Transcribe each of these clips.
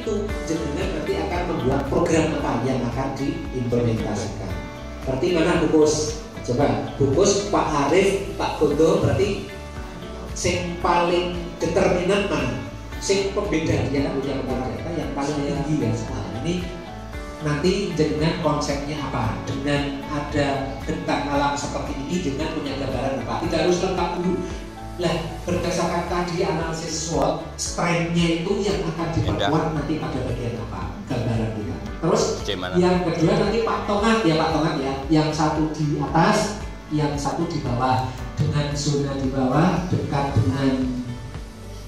itu jenengan nanti akan membuat program apa yang akan diimplementasikan. Berarti mana Bukus? Coba Bukus, Pak Arif, Pak Gondo, berarti sing paling determinan mana? Sing pembeda, dia kan punya data yang paling tinggi ya sekarang ini. Nanti dengan konsepnya apa? Dengan ada bentang alam seperti ini, dengan punya gambaran apa? Tidak harus lengkap dulu. Lah, berdasarkan tadi analisis SWOT, strength-nya itu yang akan diperkuat nanti pada bagian apa? Gambaran kita. Terus yang kedua nanti Pak Tongat ya, yang satu di atas, yang satu di bawah. Dengan zona di bawah dekat dengan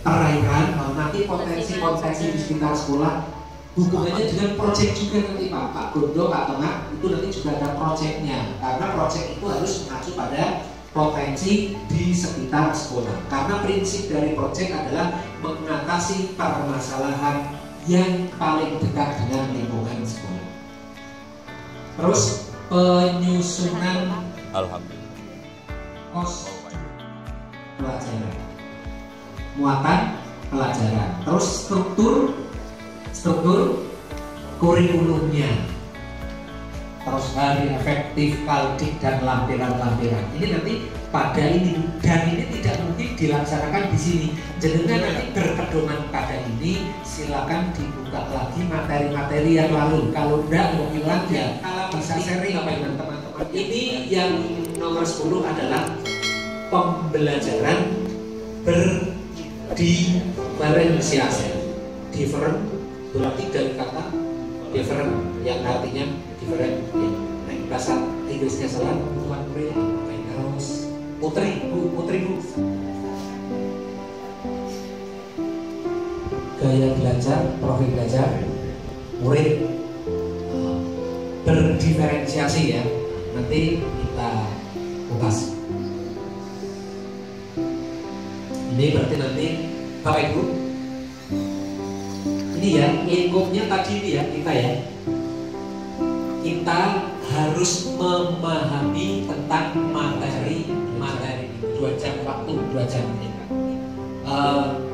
perairan, nanti potensi-potensi di sekitar sekolah. Hubungannya dengan proyek juga nanti Pak Gondo, Pak Tengah itu nanti juga ada proyeknya, karena proyek itu harus mengacu pada potensi di sekitar sekolah. Karena prinsip dari proyek adalah mengatasi permasalahan yang paling dekat dengan lingkungan sekolah. Terus penyusunan kos pelajaran, muatan pelajaran, terus struktur kurikulumnya, terus hari efektif, kaldik, dan lampiran-lampiran. Ini nanti pada ini, dan ini tidak mungkin dilaksanakan di sini. Jenengan nanti berpedoman pada ini, silakan dibuka lagi materi-materi yang lalu. Kalau enggak mau hilang ya bisa sharing apa dengan teman-teman. Ini yang nomor 10 adalah pembelajaran berdiferensiasi. Berarti dari kata different yang artinya different ya. Nah, bahasa Inggrisnya salah, Tuan Murid, harus putri bu. Gaya belajar, profil belajar, murid berdiferensiasi ya. Nanti kita ulas. Ini berarti nanti Bapak Ibu, ini ya lingkupnya tadi ini ya kita harus memahami tentang materi 2 jam waktu, 2 jam ini.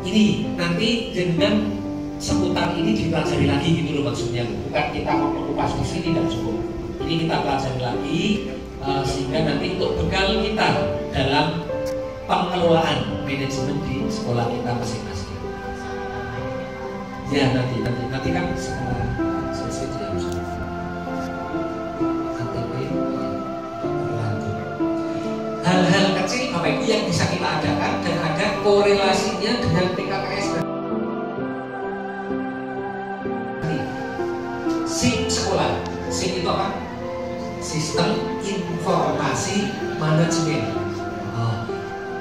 Ini nanti dengan seputar ini dipelajari lagi gitu loh maksudnya, bukan kita mau mengupas di sini dan cukup. Ini kita pelajari lagi sehingga nanti untuk bekal kita dalam pengelolaan manajemen di sekolah kita masing-masing. Ya nanti kan setelah selesai jam KTP berlanjut. Hal-hal kecil Bapak Ibu yang bisa kita adakan dan ada korelasinya dengan PKKS. SIM sekolah, SIM itu apa? Sistem Informasi Manajemen.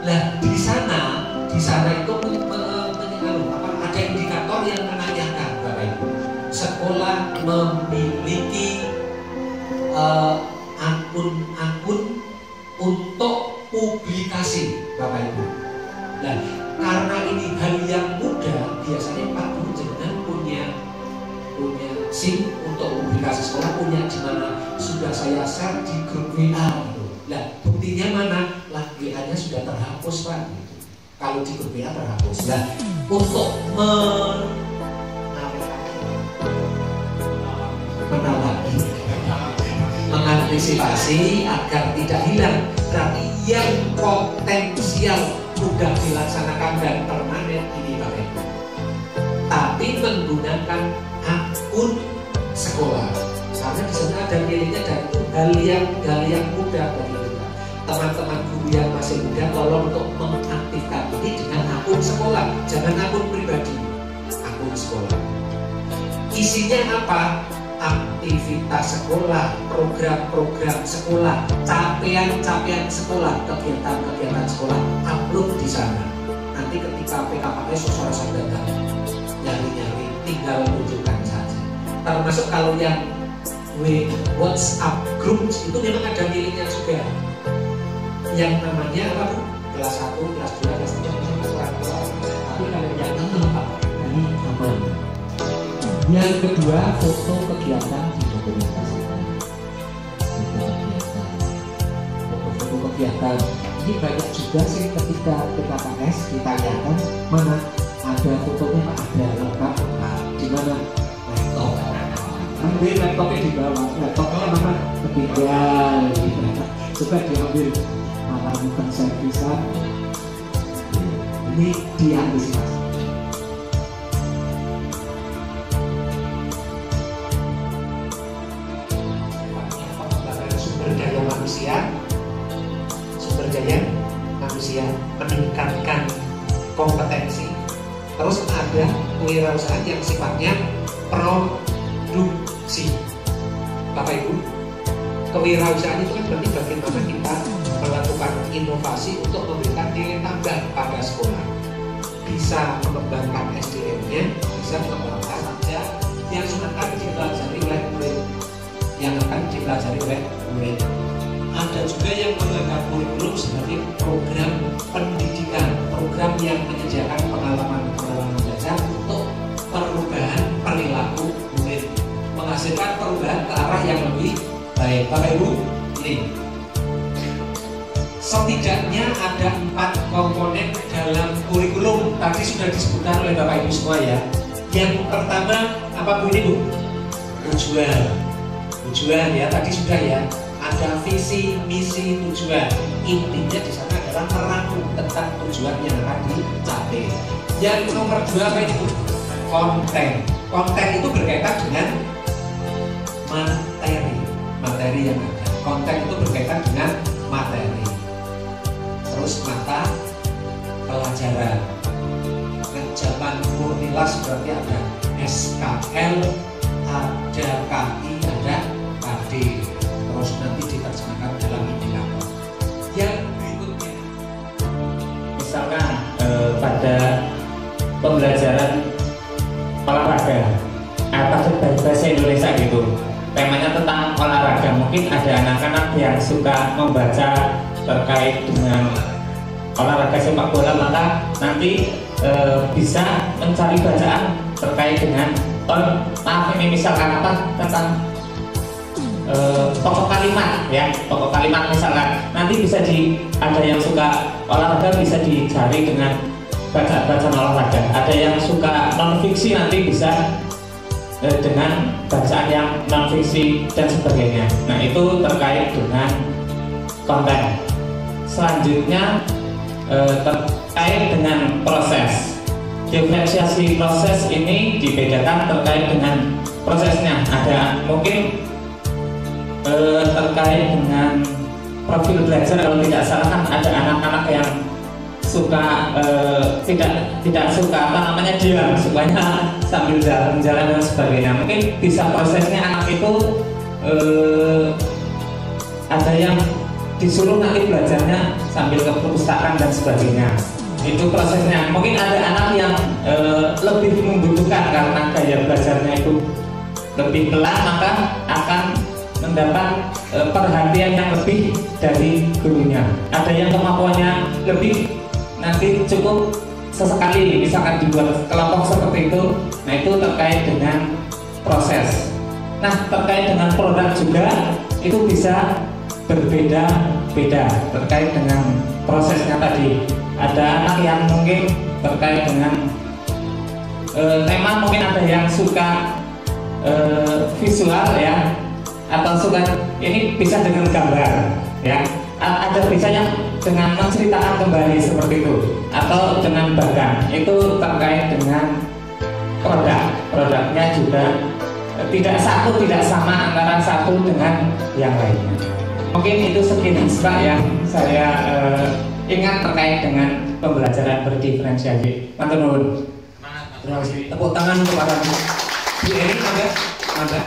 Nah di sana itu ada indikator yang menanyakan Bapak Ibu, sekolah memiliki akun-akun untuk publikasi Bapak Ibu. Nah karena ini hal yang mudah, biasanya Pak Guru jangan punya SIM untuk publikasi sekolah, punya di mana sudah saya share di grup WA gitu. Nah buktinya mana? Lah WA-nya sudah terhapus Pak gitu. Kalau di grup WA terhapus. Nah untuk mengantisipasi agar tidak hilang, berarti yang potensial mudah dilaksanakan dan permanen ini Bapak Ibu, tapi menggunakan akun sekolah, karena di sana ada nilainya dan itu hal yang mudah bagi kita. Teman-teman guru yang masih muda tolong untuk mengaktifkan ini dengan akun sekolah, jangan akun pribadi, akun sekolah. Isinya apa? Aktivitas sekolah, program-program sekolah, capaian-capaian sekolah, kegiatan-kegiatan sekolah, upload di sana. Nanti ketika PKKS sosok datang, nyari-nyari, tinggal tunjukkan saja. Termasuk kalau yang WhatsApp group itu memang ada miliknya juga. Yang namanya apa Bu? Kelas 1, kelas 2, kelas 3, kelas 4. Tapi kalau yang ini Pak, ini apa? Yang kedua, foto kegiatan didokumentasikan. Foto kegiatan. Ini banyak juga sih ketika PKKS ditanyakan mana ada fotonya Pak, ada lengkap Pak, gimana? Laptop. Ambil laptopnya di bawah, laptopnya mana? Ketinggal. Coba diambil malah bukan servisan. Ini diantisipasi. Sumber daya manusia meningkatkan kompetensi. Terus ada kewirausahaan yang sifatnya produksi. Bapak Ibu, kewirausahaan itu kan berarti bagaimana kita melakukan inovasi untuk memberikan nilai tambah pada sekolah. Bisa mengembangkan SDM-nya, bisa mengembangkan saja yang akan dipelajari oleh murid, Ada juga yang menganggap kurikulum sebagai program pendidikan, program yang menyediakan pengalaman belajar untuk perubahan perilaku murid, menghasilkan perubahan ke arah yang lebih baik. Bapak Ibu, ini setidaknya ada 4 komponen dalam kurikulum. Tadi sudah disebutkan oleh Bapak Ibu semua ya. Yang pertama apa Bu ini Bu? Tujuan ya, tadi sudah ya. Ada visi, misi, tujuan. Intinya di sana adalah merangkum tentang tujuan yang akan dicapai. Yang nomor 2 apa ini Bu? Konten. Konten itu berkaitan dengan materi yang ada. Konten itu berkaitan dengan materi. Terus mata pelajaran. Zaman Murnilas berarti ada SKL, ada KI, ada KD. Terus nanti diterjemahkan dalam indikator. Yang berikutnya, misalkan pada pembelajaran olahraga atau bahasa Indonesia gitu, temanya tentang olahraga, mungkin ada anak-anak yang suka membaca terkait dengan olahraga sepak bola, maka nanti bisa mencari bacaan terkait dengan maaf ini misalkan apa tentang pokok kalimat ya, pokok kalimat misalkan, nanti bisa ada yang suka olahraga bisa dicari dengan bacaan olahraga, ada yang suka non fiksi nanti bisa dengan bacaan yang non fiksi dan sebagainya. Nah itu terkait dengan konten. Selanjutnya terkait dengan proses. Diferensiasi proses ini dibedakan terkait dengan prosesnya. Ada mungkin terkait dengan profil belajar, kalau tidak salah kan ada anak-anak yang suka tidak suka apa namanya diam, sukanya sambil jalan-jalan dan sebagainya. Mungkin bisa prosesnya anak itu ada yang disuruh nanti belajarnya sambil ke perpustakaan dan sebagainya. Itu prosesnya. Mungkin ada anak yang lebih membutuhkan karena gaya belajarnya itu lebih pelan, maka akan mendapat perhatian yang lebih dari gurunya. Ada yang kemampuannya lebih, nanti cukup sesekali misalkan dibuat kelompok seperti itu. Nah itu terkait dengan proses. Nah terkait dengan produk juga itu bisa berbeda-beda terkait dengan prosesnya tadi. Ada anak yang mungkin terkait dengan tema, mungkin ada yang suka visual ya, atau suka ini bisa dengan gambar ya, ada bisa yang dengan menceritakan kembali seperti itu, atau dengan bahkan itu terkait dengan produknya juga tidak sama antara satu dengan yang lainnya. Mungkin itu sekilas Pak yang saya ingat terkait dengan pembelajaran berdiferensiasi. Matur nuwun. Terima kasih. Tepuk tangan kepada Bu Eri, ada.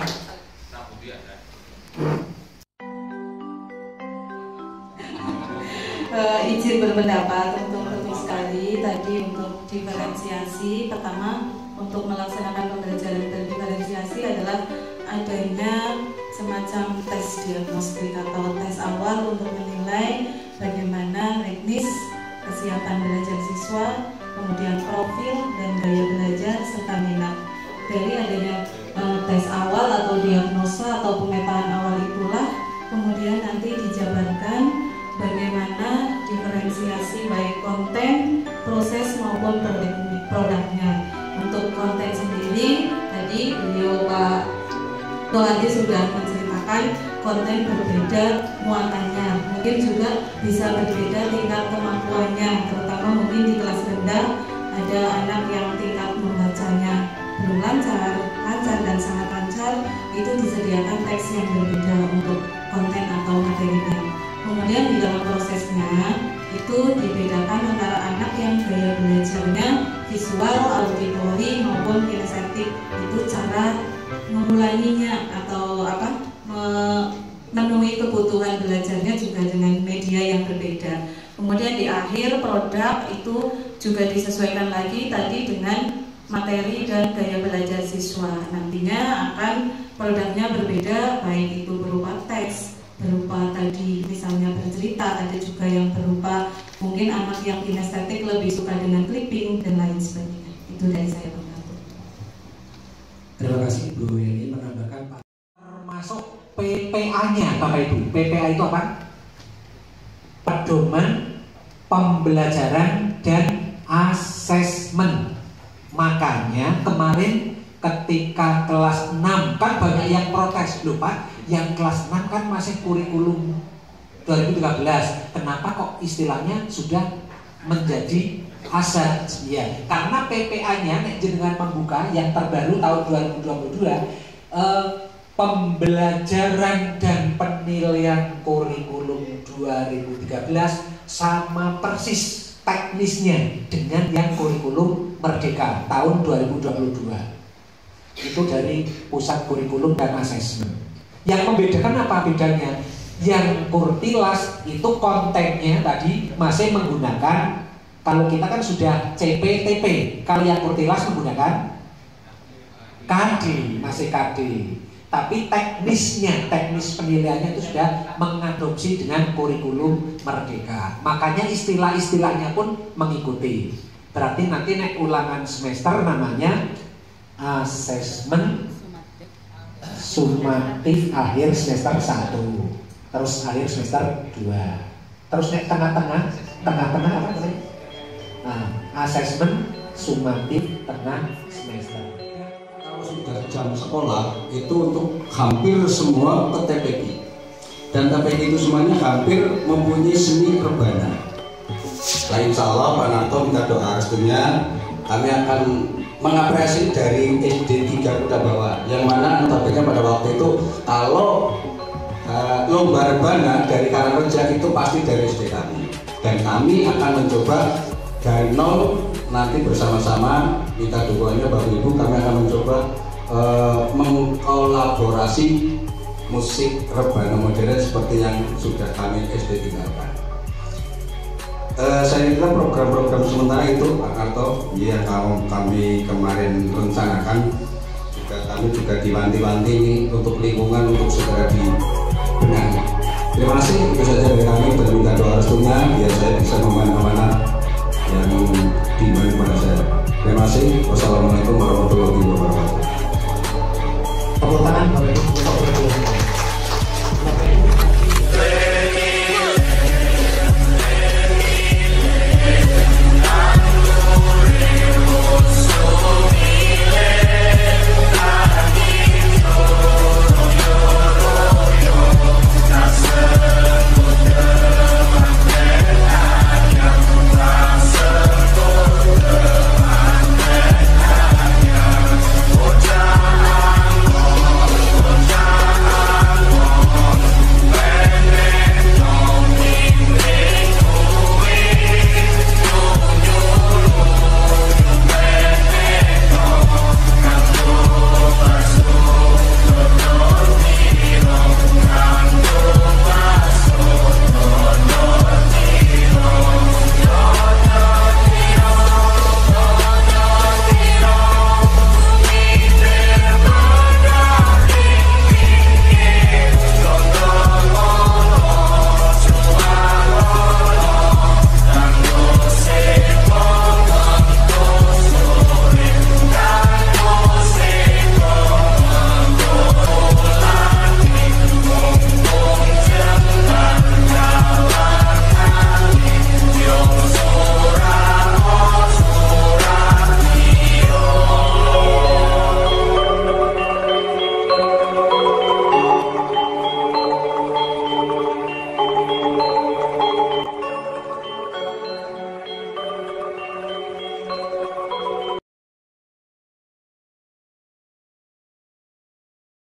Izin berpendapat untuk penting sekali tadi untuk diferensiasi. Pertama, untuk melaksanakan pembelajaran berdiferensiasi adalah adanya semacam tes diagnostik atau tes awal untuk menilai bagaimana teknis kesiapan belajar siswa, kemudian profil dan gaya belajar serta minat. Dari adanya tes awal atau diagnosa atau pemetaan awal itulah kemudian nanti dijabarkan bagaimana diferensiasi baik konten, proses maupun produknya. Untuk konten sendiri tadi beliau Pak Tohadi sudah menceritakan konten berbeda muatannya, mungkin juga bisa berbeda tingkat kemampuannya, terutama mungkin di kelas rendah ada anak yang tingkat membacanya belum lancar dan sangat lancar, itu disediakan teks yang berbeda untuk konten atau materinya. Kemudian di dalam prosesnya itu dibedakan antara anak yang gaya belajarnya visual, auditori maupun kinestetik, itu cara mengulanginya atau memenuhi kebutuhan belajarnya juga dengan media yang berbeda. Kemudian di akhir produk itu juga disesuaikan lagi tadi dengan materi dan gaya belajar siswa. Nantinya akan produknya berbeda, baik itu berupa teks, berupa tadi misalnya bercerita, ada juga yang berupa mungkin anak yang kinestetik lebih suka dengan clipping dan lain sebagainya. Itu dari saya, Pak. Terima kasih Bu Yani menambahkan termasuk PPA-nya Bapak Ibu. PPA itu apa? Pedoman pembelajaran dan asesmen. Makanya kemarin ketika kelas 6 kan banyak yang protes, loh Pak, yang kelas 6 kan masih kurikulum 2013, kenapa kok istilahnya sudah menjadi asal? Ya, karena PPA-nya nek jenengan membuka yang terbaru tahun 2022, pembelajaran dan penilaian kurikulum 2013 sama persis teknisnya dengan yang kurikulum Merdeka tahun 2022. Itu dari Pusat Kurikulum dan Asesmen. Yang membedakan apa bedanya? Yang Kurtilas itu kontennya tadi masih menggunakan, kalau kita kan sudah CPTP, kalau yang Kurtilas menggunakan KD, masih KD. Tapi teknisnya, teknis penilaiannya itu sudah mengadopsi dengan kurikulum Merdeka. Makanya istilah-istilahnya pun mengikuti. Berarti nanti naik ulangan semester namanya asesmen sumatif akhir semester 1, terus akhir semester 2, terus naik tengah-tengah apa namanya? Asesmen sumatif tengah semester. Sudah jam sekolah itu untuk hampir semua TPQ, dan TPQ itu semuanya hampir mempunyai seni rebana. Nah, insya Allah Pak Narto minta doa restunya, kami akan mengapresiasi dari SD 3 Kuda Bawah, yang mana notabene pada waktu itu kalau lomba rebana dari Karangreja itu pasti dari SD kami, dan kami akan mencoba dari nol. Nanti bersama-sama minta dukungannya Bapak Ibu, kami akan mencoba mengkolaborasi musik rebana modern seperti yang sudah kami SD tinggalkan. Saya kira program-program sementara itu Pak Karto yang kami kemarin rencanakan, kami juga diwanti-wanti untuk lingkungan untuk segera dibenahi. Terima kasih, itu saja dari kami, dan minta doa restunya biar saya bisa memanah yang dimana pada saya. Terima kasih. Wassalamualaikum warahmatullahi wabarakatuh.